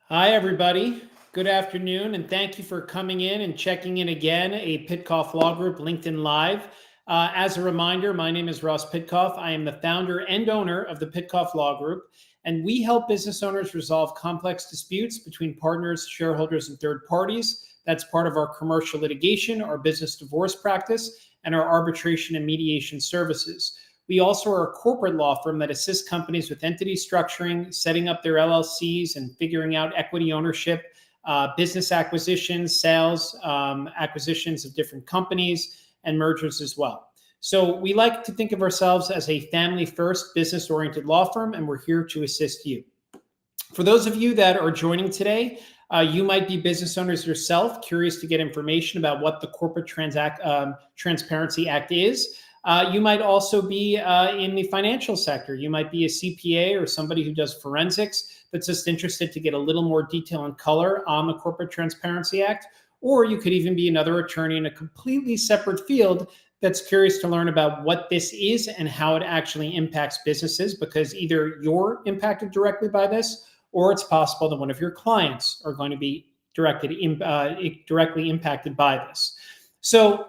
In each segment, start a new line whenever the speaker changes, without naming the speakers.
Hi, everybody. Good afternoon, and thank you for coming in and checking in again, a Pitcoff Law Group LinkedIn Live. As a reminder, my name is Ross Pitcoff. I am the founder and owner of the Pitcoff Law Group, and we help business owners resolve complex disputes between partners, shareholders, and third parties. That's part of our commercial litigation, our business divorce practice, and our arbitration and mediation services. We also are a corporate law firm that assists companies with entity structuring, setting up their LLCs, and figuring out equity ownership, business acquisitions, sales, acquisitions of different companies, and mergers as well. So we like to think of ourselves as a family-first, business-oriented law firm, and we're here to assist you. For those of you that are joining today, you might be business owners yourself, curious to get information about what the Corporate Transparency Act is. You might also be in the financial sector. You might be a CPA or somebody who does forensics that's just interested to get a little more detail and color on the Corporate Transparency Act. Or you could even be another attorney in a completely separate field that's curious to learn about what this is and how it actually impacts businesses, because either you're impacted directly by this, or it's possible that one of your clients are going to be directly impacted by this. So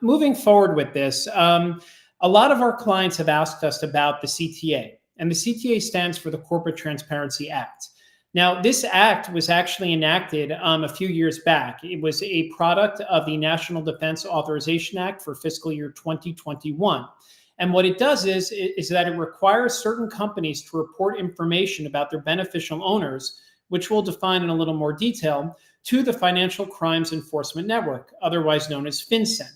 moving forward with this, a lot of our clients have asked us about the CTA, and the CTA stands for the Corporate Transparency Act. Now, this act was actually enacted a few years back. It was a product of the National Defense Authorization Act for fiscal year 2021. And what it does is that it requires certain companies to report information about their beneficial owners, which we'll define in a little more detail, to the Financial Crimes Enforcement Network, otherwise known as FinCEN.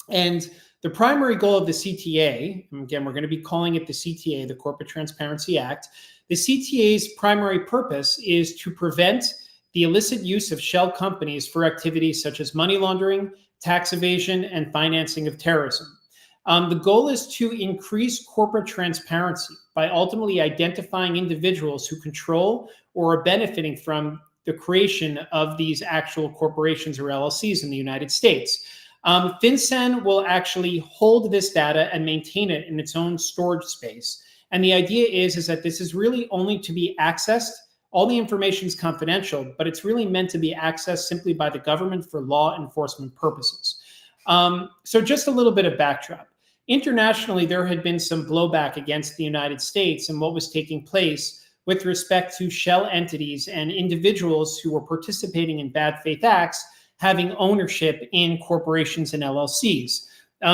And the primary goal of the CTA, and again, we're going to be calling it the CTA, the Corporate Transparency Act. The CTA's primary purpose is to prevent the illicit use of shell companies for activities such as money laundering, tax evasion, and financing of terrorism. The goal is to increase corporate transparency by ultimately identifying individuals who control or are benefiting from the creation of these actual corporations or LLCs in the United States. FinCEN will actually hold this data and maintain it in its own storage space. And the idea is that this is really only to be accessed. All the information is confidential, but it's really meant to be accessed simply by the government for law enforcement purposes. So just a little bit of backdrop. Internationally, there had been some blowback against the United States and what was taking place with respect to shell entities and individuals who were participating in bad faith acts having ownership in corporations and LLCs.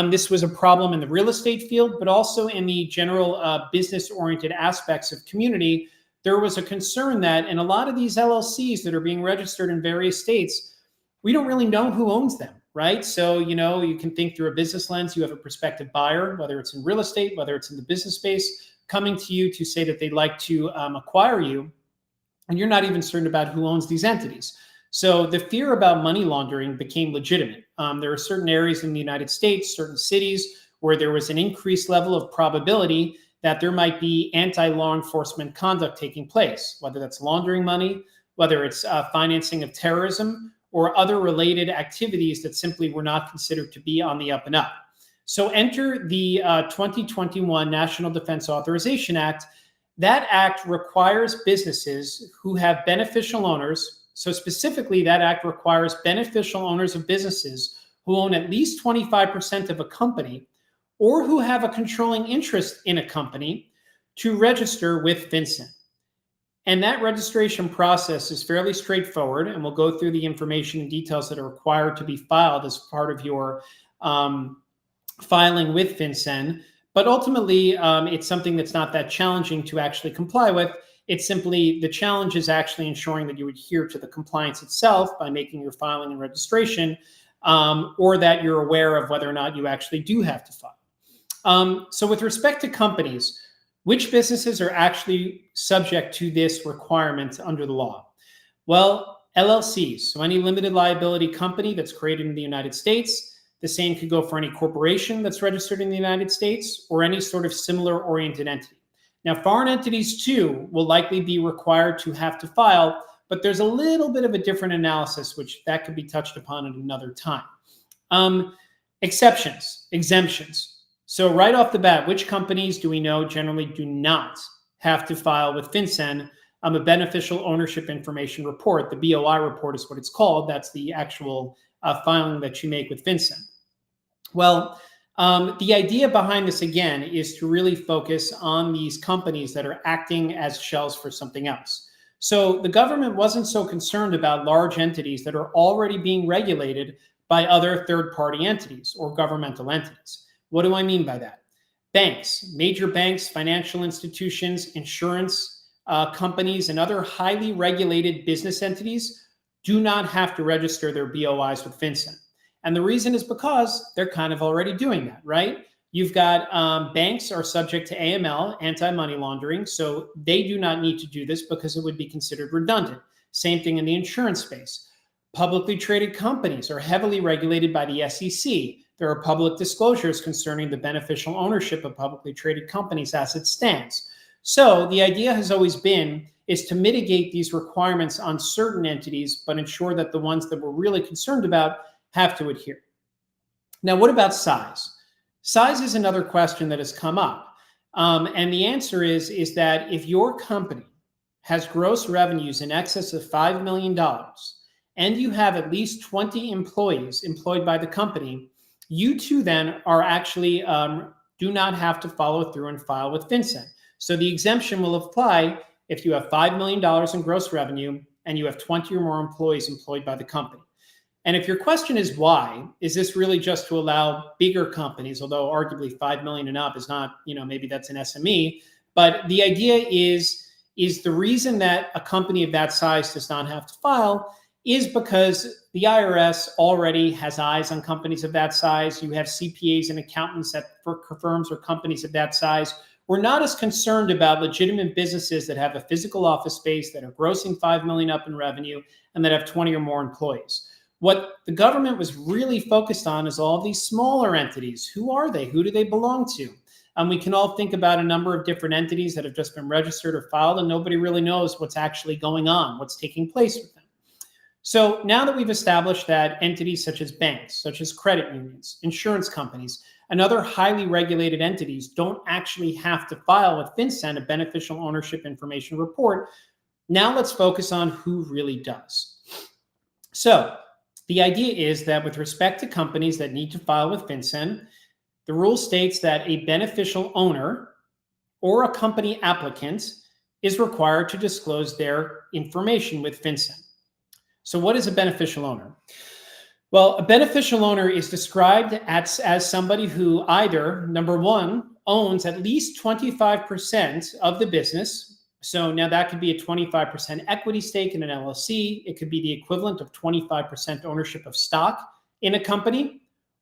This was a problem in the real estate field, but also in the general business-oriented aspects of community. There was a concern that in a lot of these LLCs that are being registered in various states, we don't really know who owns them, right? So, you can think through a business lens. You have a prospective buyer, whether it's in real estate, whether it's in the business space, coming to you to say that they'd like to acquire you, and you're not even certain about who owns these entities. So the fear about money laundering became legitimate. There are certain areas in the United States, certain cities, where there was an increased level of probability that there might be anti-law enforcement conduct taking place, whether that's laundering money, whether it's financing of terrorism, or other related activities that simply were not considered to be on the up and up. So enter the 2021 National Defense Authorization Act. That act requires businesses who have beneficial owners. So specifically, that act requires beneficial owners of businesses who own at least 25% of a company or who have a controlling interest in a company to register with FinCEN. And that registration process is fairly straightforward, and we'll go through the information and details that are required to be filed as part of your filing with FinCEN. But ultimately, it's something that's not that challenging to actually comply with. It's simply, the challenge is actually ensuring that you adhere to the compliance itself by making your filing and registration, or that you're aware of whether or not you actually do have to file. So with respect to companies, which businesses are actually subject to this requirement under the law? Well, LLCs, so any limited liability company that's created in the United States. The same could go for any corporation that's registered in the United States or any sort of similar oriented entity. Now, foreign entities too will likely be required to have to file, but there's a little bit of a different analysis, which that could be touched upon at another time. Exceptions, exemptions. So right off the bat, which companies do we know generally do not have to file with FinCEN a beneficial ownership information report. The BOI report is what it's called. That's the actual filing that you make with FinCEN. Well, the idea behind this, again, is to really focus on these companies that are acting as shells for something else. So the government wasn't so concerned about large entities that are already being regulated by other third-party entities or governmental entities. What do I mean by that? Banks, major banks, financial institutions, insurance companies, and other highly regulated business entities do not have to register their BOIs with FinCEN. And the reason is because they're kind of already doing that, right? You've got banks are subject to AML, anti-money laundering, so they do not need to do this because it would be considered redundant. Same thing in the insurance space. Publicly traded companies are heavily regulated by the SEC. There are public disclosures concerning the beneficial ownership of publicly traded companies as it stands. So the idea has always been is to mitigate these requirements on certain entities, but ensure that the ones that we're really concerned about have to adhere. Now, what about size? Size is another question that has come up. And the answer is that if your company has gross revenues in excess of $5 million and you have at least 20 employees employed by the company, you too then are actually do not have to follow through and file with FinCEN. So the exemption will apply if you have $5 million in gross revenue and you have 20 or more employees employed by the company. And if your question is why, is this really just to allow bigger companies, although arguably 5 million and up is not, maybe that's an SME, but the idea is the reason that a company of that size does not have to file is because the IRS already has eyes on companies of that size. You have CPAs and accountants for firms or companies of that size. We're not as concerned about legitimate businesses that have a physical office space, that are grossing 5 million up in revenue, and that have 20 or more employees. What the government was really focused on is all these smaller entities. Who are they? Who do they belong to? We can all think about a number of different entities that have just been registered or filed, and nobody really knows what's actually going on, what's taking place with them. So now that we've established that entities such as banks, such as credit unions, insurance companies, and other highly regulated entities don't actually have to file with FinCEN a beneficial ownership information report, now let's focus on who really does. So the idea is that with respect to companies that need to file with FinCEN, the rule states that a beneficial owner or a company applicant is required to disclose their information with FinCEN. So what is a beneficial owner? Well, a beneficial owner is described as somebody who either, number one, owns at least 25% of the business. So now that could be a 25% equity stake in an LLC. It could be the equivalent of 25% ownership of stock in a company.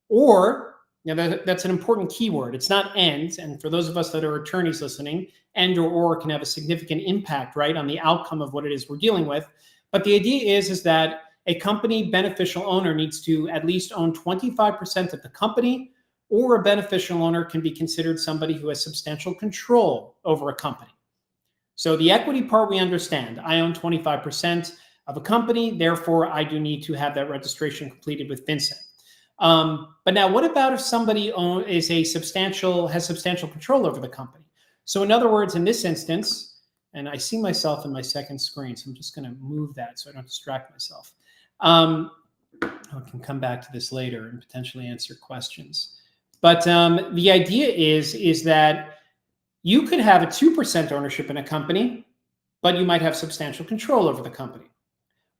Or, that's an important keyword. It's not and for those of us that are attorneys listening, and or can have a significant impact, right, on the outcome of what it is we're dealing with. But the idea is that a company beneficial owner needs to at least own 25% of the company, or a beneficial owner can be considered somebody who has substantial control over a company. So the equity part we understand. I own 25% of a company, therefore I do need to have that registration completed with FinCEN. But now what about if somebody has substantial control over the company? So in other words, in this instance, and I see myself in my second screen, so I'm just going to move that so I don't distract myself. I can come back to this later and potentially answer questions. But the idea is that you could have a 2% ownership in a company, but you might have substantial control over the company.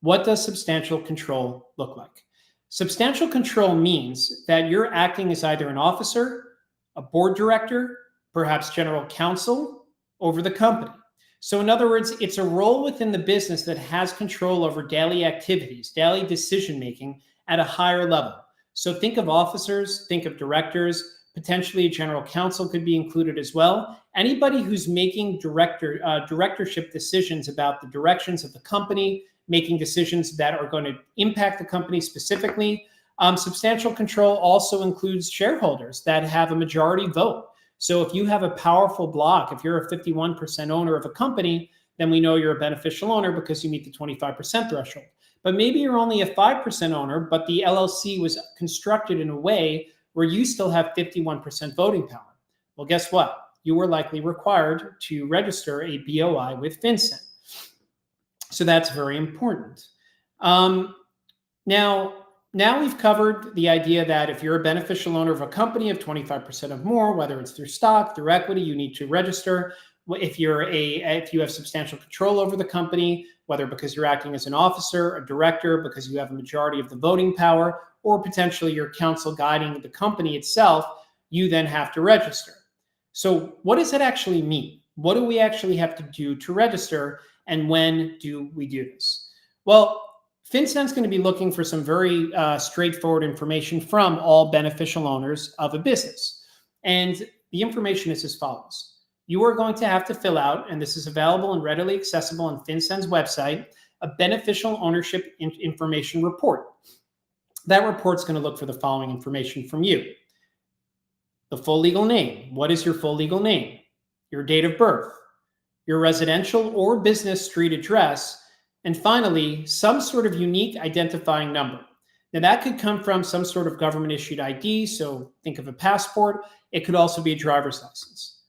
What does substantial control look like? Substantial control means that you're acting as either an officer, a board director, perhaps general counsel over the company. So in other words, it's a role within the business that has control over daily activities, daily decision-making at a higher level. So think of officers, think of directors, potentially a general counsel could be included as well. Anybody who's making directorship decisions about the directions of the company, making decisions that are going to impact the company specifically. Substantial control also includes shareholders that have a majority vote. So if you have a powerful block, if you're a 51% owner of a company, then we know you're a beneficial owner because you meet the 25% threshold. But maybe you're only a 5% owner, but the LLC was constructed in a way where you still have 51% voting power. Well, guess what? You were likely required to register a BOI with FinCEN. So that's very important. Now we've covered the idea that if you're a beneficial owner of a company of 25% or more, whether it's through stock, through equity, you need to register. If you have substantial control over the company, whether because you're acting as an officer, a director, because you have a majority of the voting power, or potentially your counsel guiding the company itself, you then have to register. So what does that actually mean? What do we actually have to do to register, and when do we do this? Well, FinCEN's going to be looking for some very straightforward information from all beneficial owners of a business. And the information is as follows. You are going to have to fill out, and this is available and readily accessible on FinCEN's website, a beneficial ownership information report. That report's going to look for the following information from you. The full legal name. What is your full legal name? Your date of birth, your residential or business street address, and finally, some sort of unique identifying number. Now, that could come from some sort of government-issued ID, so think of a passport. It could also be a driver's license.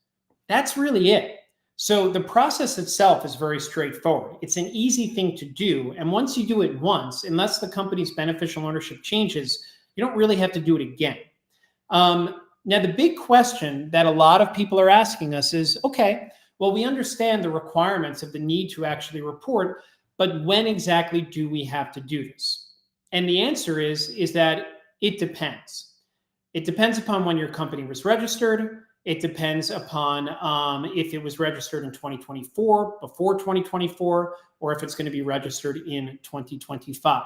That's really it. So the process itself is very straightforward. It's an easy thing to do, and once you do it once, unless the company's beneficial ownership changes, you don't really have to do it again. Now, the big question that a lot of people are asking us is, okay, well, we understand the requirements of the need to actually report, but when exactly do we have to do this? And the answer is that it depends. It depends upon when your company was registered. It depends upon if it was registered in 2024, before 2024, or if it's going to be registered in 2025.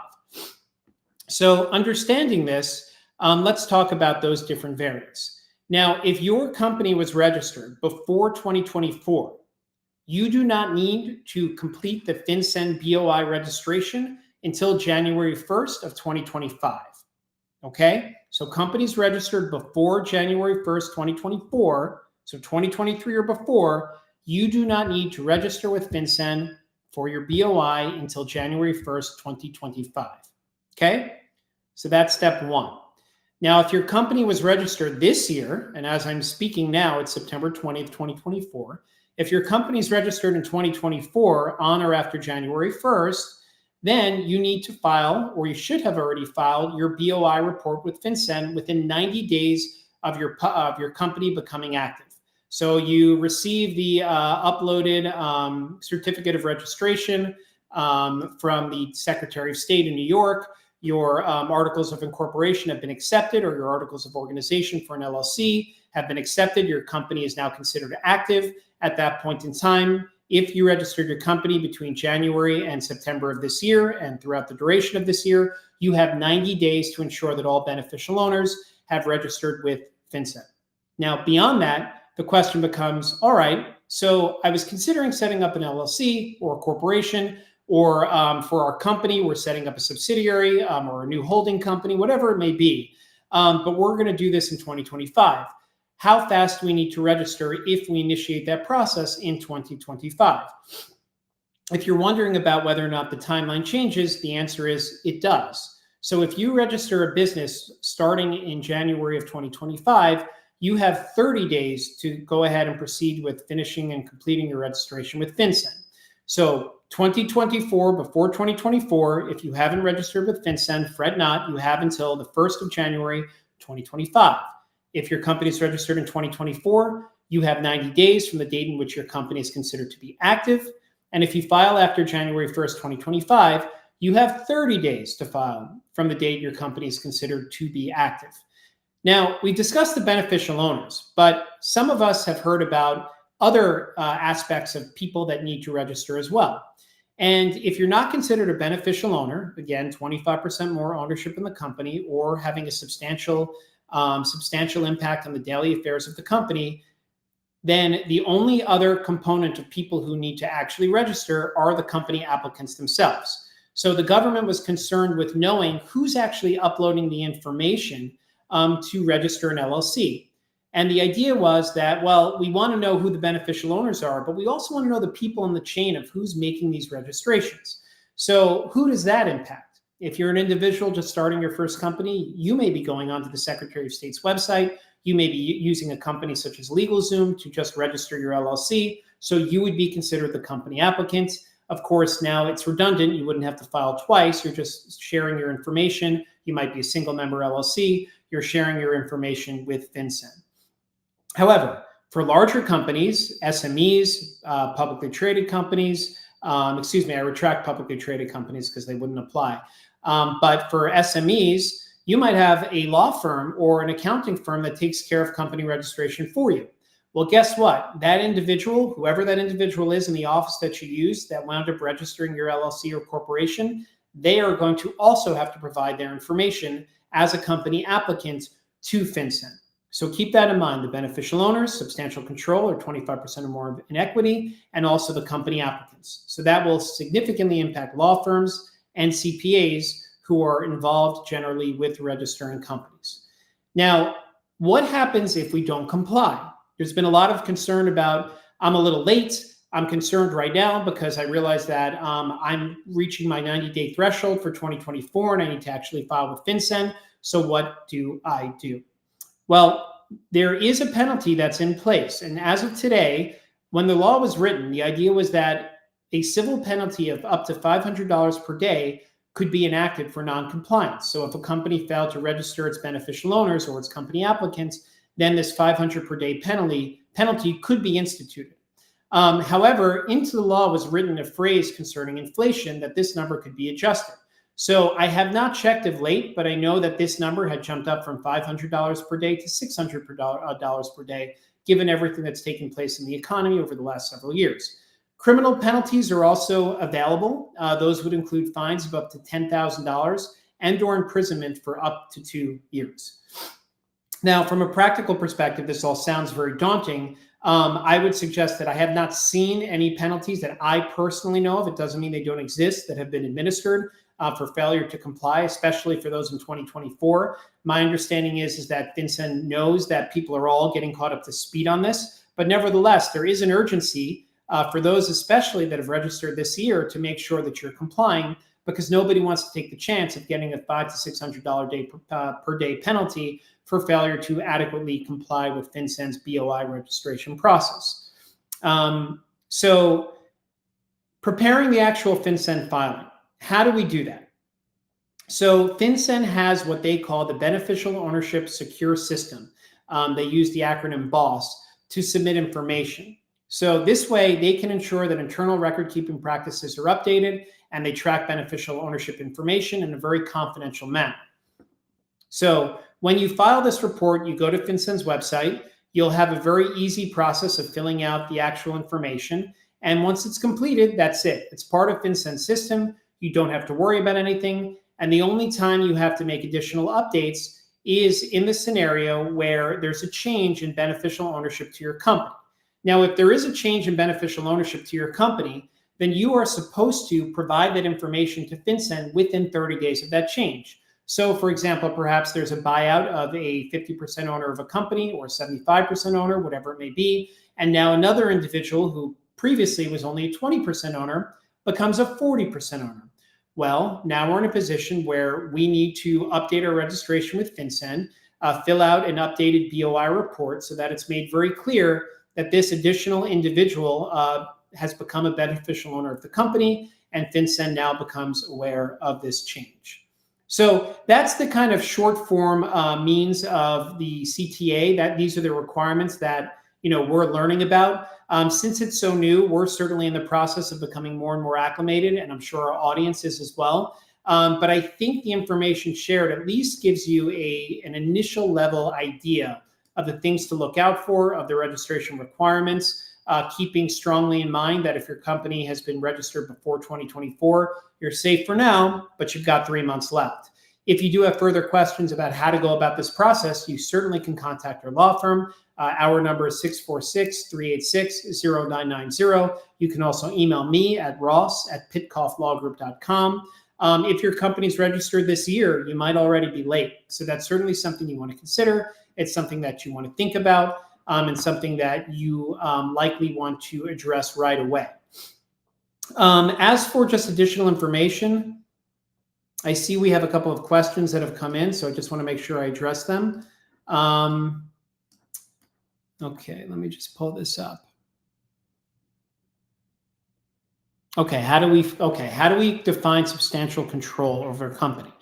So understanding this, let's talk about those different variants. Now, if your company was registered before 2024, you do not need to complete the FinCEN BOI registration until January 1st of 2025. Okay? So companies registered before January 1st, 2024, so 2023 or before, you do not need to register with FinCEN for your BOI until January 1st, 2025. Okay? So that's step one. Now, if your company was registered this year, and as I'm speaking now, it's September 20th, 2024, if your company is registered in 2024 on or after January 1st, then you need to file, or you should have already filed, your BOI report with FinCEN within 90 days of your company becoming active. So you receive the uploaded certificate of registration from the Secretary of State in New York. Your articles of incorporation have been accepted, or your articles of organization for an LLC have been accepted. Your company is now considered active at that point in time. If you registered your company between January and September of this year and throughout the duration of this year, you have 90 days to ensure that all beneficial owners have registered with FinCEN. Now, beyond that, the question becomes, all right, so I was considering setting up an LLC or a corporation, or for our company, we're setting up a subsidiary or a new holding company, whatever it may be. But we're going to do this in 2025. How fast do we need to register if we initiate that process in 2025? If you're wondering about whether or not the timeline changes, the answer is it does. So if you register a business starting in January of 2025, you have 30 days to go ahead and proceed with finishing and completing your registration with FinCEN. So 2024, before 2024, if you haven't registered with FinCEN, fret not, you have until the 1st of January, 2025. If your company is registered in 2024, you have 90 days from the date in which your company is considered to be active. And if you file after January 1st, 2025, you have 30 days to file from the date your company is considered to be active. Now, we discussed the beneficial owners, but some of us have heard about other aspects of people that need to register as well. And if you're not considered a beneficial owner, again, 25% more ownership in the company, or having a substantial impact on the daily affairs of the company, then the only other component of people who need to actually register are the company applicants themselves. So the government was concerned with knowing who's actually uploading the information to register an LLC. And the idea was that, well, we want to know who the beneficial owners are, but we also want to know the people in the chain of who's making these registrations. So who does that impact? If you're an individual just starting your first company, you may be going onto the Secretary of State's website. You may be using a company such as LegalZoom to just register your LLC. So you would be considered the company applicant. Of course, now it's redundant. You wouldn't have to file twice. You're just sharing your information. You might be a single member LLC. You're sharing your information with FinCEN. However, for larger companies, SMEs, publicly traded companies, I retract publicly traded companies because they wouldn't apply. But for SMEs, you might have a law firm or an accounting firm that takes care of company registration for you. Well, guess what? That individual, whoever that individual is in the office that you use that wound up registering your LLC or corporation, they are going to also have to provide their information as a company applicant to FinCEN. So keep that in mind, the beneficial owners, substantial control, or 25% or more in equity, and also the company applicants. So that will significantly impact law firms and CPAs who are involved generally with registering companies. Now, what happens if we don't comply? There's been a lot of concern about, I'm a little late. I'm concerned right now because I realize that I'm reaching my 90-day threshold for 2024 and I need to actually file with FinCEN. So what do I do? Well, there is a penalty that's in place. And as of today, when the law was written, the idea was that a civil penalty of up to $500 per day could be enacted for noncompliance. So if a company failed to register its beneficial owners or its company applicants, then this $500 per day penalty could be instituted. However, into the law was written a phrase concerning inflation that this number could be adjusted. So I have not checked of late, but I know that this number had jumped up from $500 per day to $600 per day, given everything that's taken place in the economy over the last several years. Criminal penalties are also available. Those would include fines of up to $10,000 and/or imprisonment for up to 2 years. Now, from a practical perspective, this all sounds very daunting. I would suggest that I have not seen any penalties that I personally know of. It doesn't mean they don't exist that have been administered for failure to comply, especially for those in 2024. My understanding is that FinCEN knows that people are all getting caught up to speed on this, but nevertheless, there is an urgency for those especially that have registered this year to make sure that you're complying, because nobody wants to take the chance of getting a $500 to $600 per day penalty for failure to adequately comply with FinCEN's BOI registration process. So preparing the actual FinCEN filing, how do we do that? So FinCEN has what they call the Beneficial Ownership Secure System. They use the acronym BOSS to submit information. So this way they can ensure that internal record-keeping practices are updated and they track beneficial ownership information in a very confidential manner. So when you file this report, you go to FinCEN's website, you'll have a very easy process of filling out the actual information. And once it's completed, that's it. It's part of FinCEN's system. You don't have to worry about anything. And the only time you have to make additional updates is in the scenario where there's a change in beneficial ownership to your company. Now, if there is a change in beneficial ownership to your company, then you are supposed to provide that information to FinCEN within 30 days of that change. So, for example, perhaps there's a buyout of a 50% owner of a company or 75% owner, whatever it may be, and now another individual who previously was only a 20% owner becomes a 40% owner. Well, now we're in a position where we need to update our registration with FinCEN, fill out an updated BOI report so that it's made very clear that this additional individual has become a beneficial owner of the company, and FinCEN now becomes aware of this change. So that's the kind of short form means of the CTA. That these are the requirements that we're learning about. Since it's so new, we're certainly in the process of becoming more and more acclimated, and I'm sure our audience is as well. But I think the information shared at least gives you an initial level idea of the things to look out for, of the registration requirements, keeping strongly in mind that if your company has been registered before 2024, you're safe for now, but you've got 3 months left. If you do have further questions about how to go about this process, you certainly can contact our law firm. Our number is 646-386-0990. You can also email me at ross@pitcofflawgroup.com. If your company's registered this year, you might already be late. So that's certainly something you want to consider. It's something that you want to think about, and something that you likely want to address right away. As for just additional information, I see we have a couple of questions that have come in, so I just want to make sure I address them. Okay, let me just pull this up. Okay, how do we define substantial control over a company?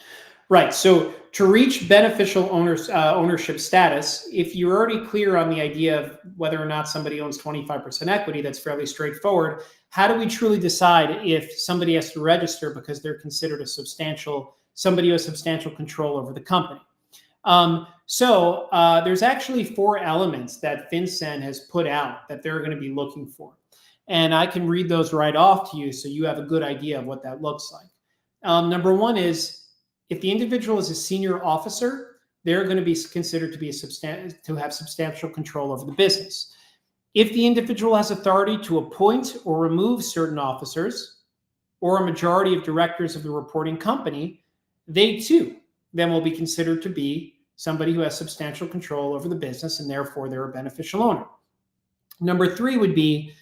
Right. So to reach beneficial ownership status, if you're already clear on the idea of whether or not somebody owns 25% equity, that's fairly straightforward. How do we truly decide if somebody has to register because they're considered somebody who has substantial control over the company? There's actually 4 elements that FinCEN has put out that they're going to be looking for. And I can read those right off to you so you have a good idea of what that looks like. Number 1 is if the individual is a senior officer, they're going to be considered to have substantial control over the business. If the individual has authority to appoint or remove certain officers or a majority of directors of the reporting company, they too then will be considered to be somebody who has substantial control over the business, and therefore they're a beneficial owner. Number 3 would be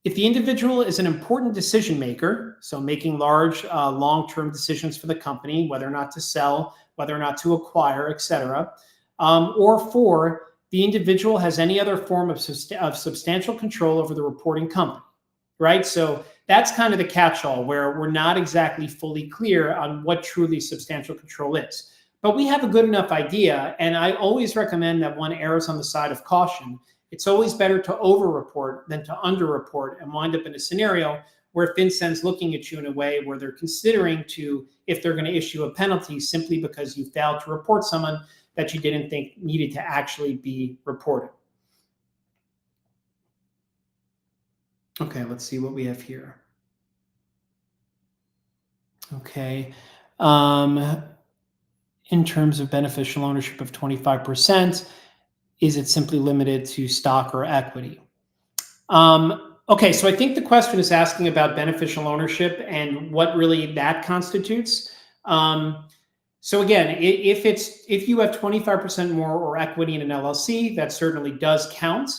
if the individual is an important decision maker, so making large long-term decisions for the company, whether or not to sell, whether or not to acquire, et cetera, or 4, the individual has any other form of substantial control over the reporting company, right? So that's kind of the catch-all where we're not exactly fully clear on what truly substantial control is. But we have a good enough idea, and I always recommend that one errs on the side of caution. It's always better to over-report than to under-report and wind up in a scenario where FinCEN's looking at you in a way where they're considering if they're going to issue a penalty simply because you failed to report someone that you didn't think needed to actually be reported. Okay, let's see what we have here. Okay. In terms of beneficial ownership of 25%, is it simply limited to stock or equity? Okay, so I think the question is asking about beneficial ownership and what really that constitutes. So again, if you have 25% more or equity in an LLC, that certainly does count.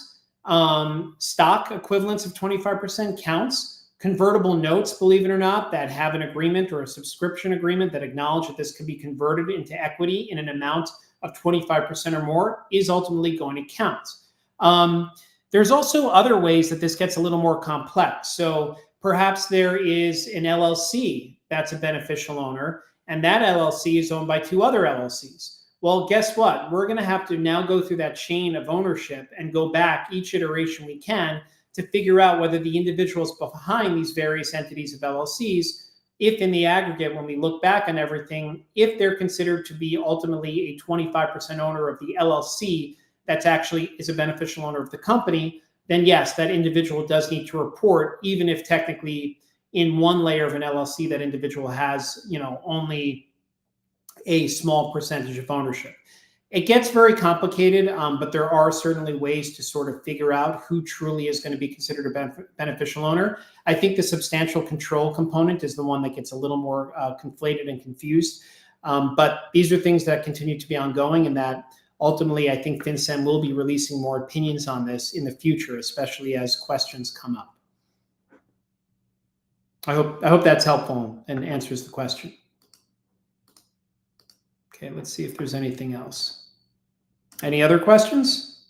Stock equivalents of 25% counts. Convertible notes, believe it or not, that have an agreement or a subscription agreement that acknowledge that this can be converted into equity in an amount of 25% or more is ultimately going to count. There's also other ways that this gets a little more complex. So perhaps there is an LLC that's a beneficial owner, and that LLC is owned by 2 other LLCs. Well, guess what? We're going to have to now go through that chain of ownership and go back each iteration we can to figure out whether the individuals behind these various entities of LLCs, if in the aggregate, when we look back on everything, if they're considered to be ultimately a 25% owner of the LLC that's actually is a beneficial owner of the company, then yes, that individual does need to report, even if technically in one layer of an LLC, that individual has, only a small percentage of ownership. It gets very complicated, but there are certainly ways to sort of figure out who truly is going to be considered a beneficial owner. I think the substantial control component is the one that gets a little more conflated and confused. But these are things that continue to be ongoing, and that ultimately I think FinCEN will be releasing more opinions on this in the future, especially as questions come up. I hope that's helpful and answers the question. Okay, let's see if there's anything else. Any other questions?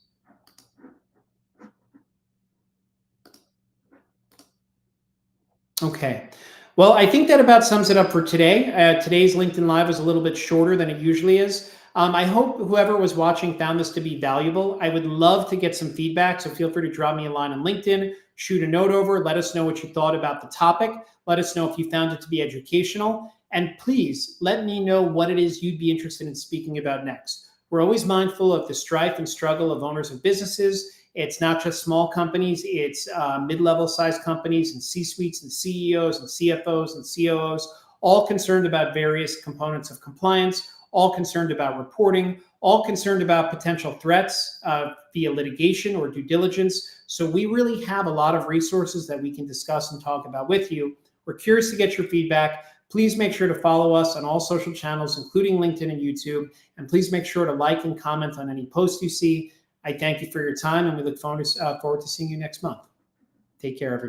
Okay. Well, I think that about sums it up for today. Today's LinkedIn Live was a little bit shorter than it usually is. I hope whoever was watching found this to be valuable. I would love to get some feedback, so feel free to drop me a line on LinkedIn, shoot a note over, let us know what you thought about the topic. Let us know if you found it to be educational. And please let me know what it is you'd be interested in speaking about next. We're always mindful of the strife and struggle of owners of businesses. It's not just small companies, it's mid-level size companies and C-suites and CEOs and CFOs and COOs, all concerned about various components of compliance, all concerned about reporting, all concerned about potential threats via litigation or due diligence. So we really have a lot of resources that we can discuss and talk about with you. We're curious to get your feedback. Please make sure to follow us on all social channels, including LinkedIn and YouTube. And please make sure to like and comment on any posts you see. I thank you for your time, and we look forward to seeing you next month. Take care, everybody.